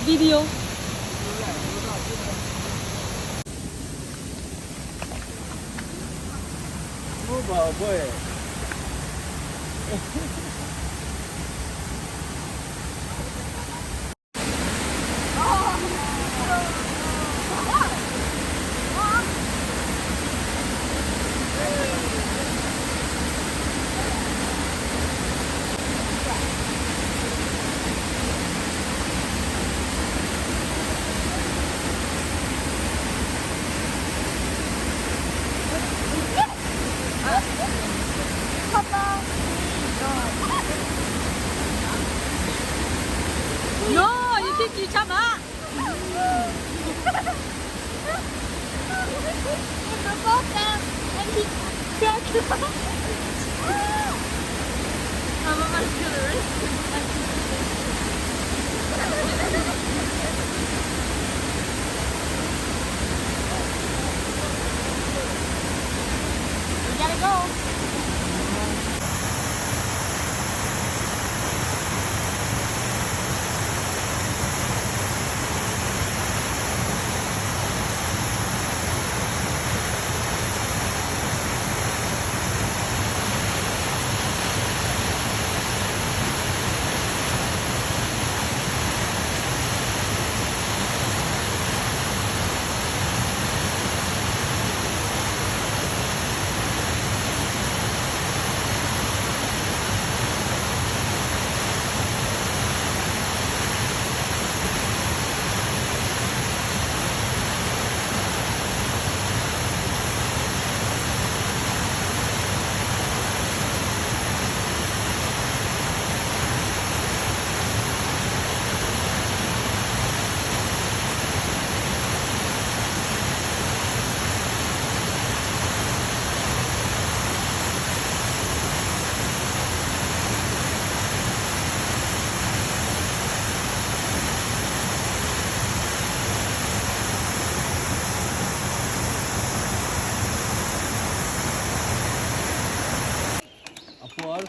video. Move out, boy. No, you think you chama? We gotta go.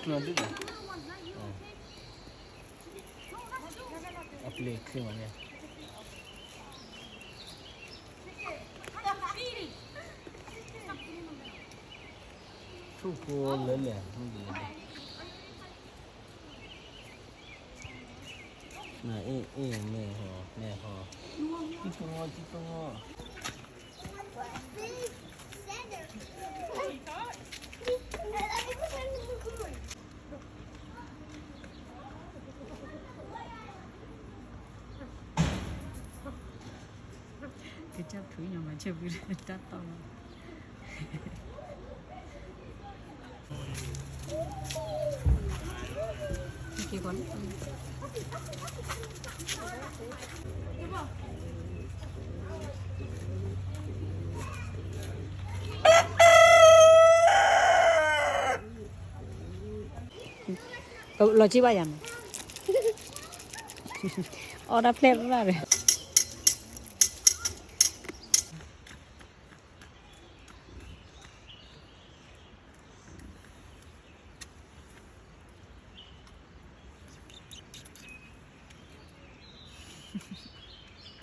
Nanti dah. Apa lagi mana? Cukup leleh, mungkin. Nah, meh ho. Kita ngah. Kecap punya macam bila datang. Okay, kon. Lo chi bayam. Ora plate ra.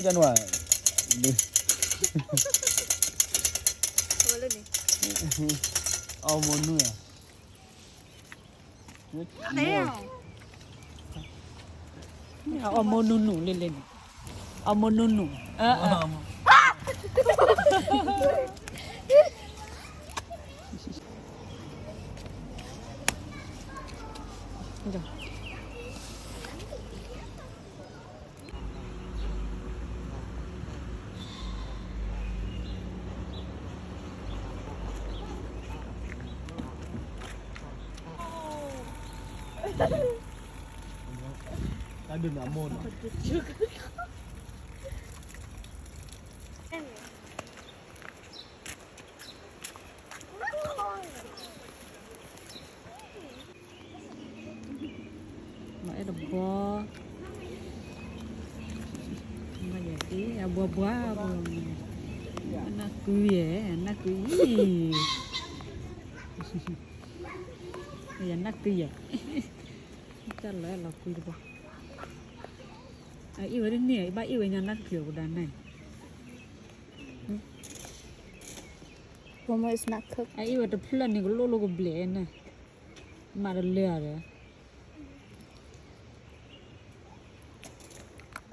Januari. Boleh ni. Oh, monu ya. Ada. Omo nunu lele. Omo nunu. Jom. Ada nak mon. Mak ada buah. Mak jadi ya buah-buah pun. Anakku ya, anakku ini. Ya anakku ya. Kita lah laku itu. iwe ni ba iwe nya nak kyo da nai Momo is not cooked. iwe the plan ni lo lo go ble na ma de le ya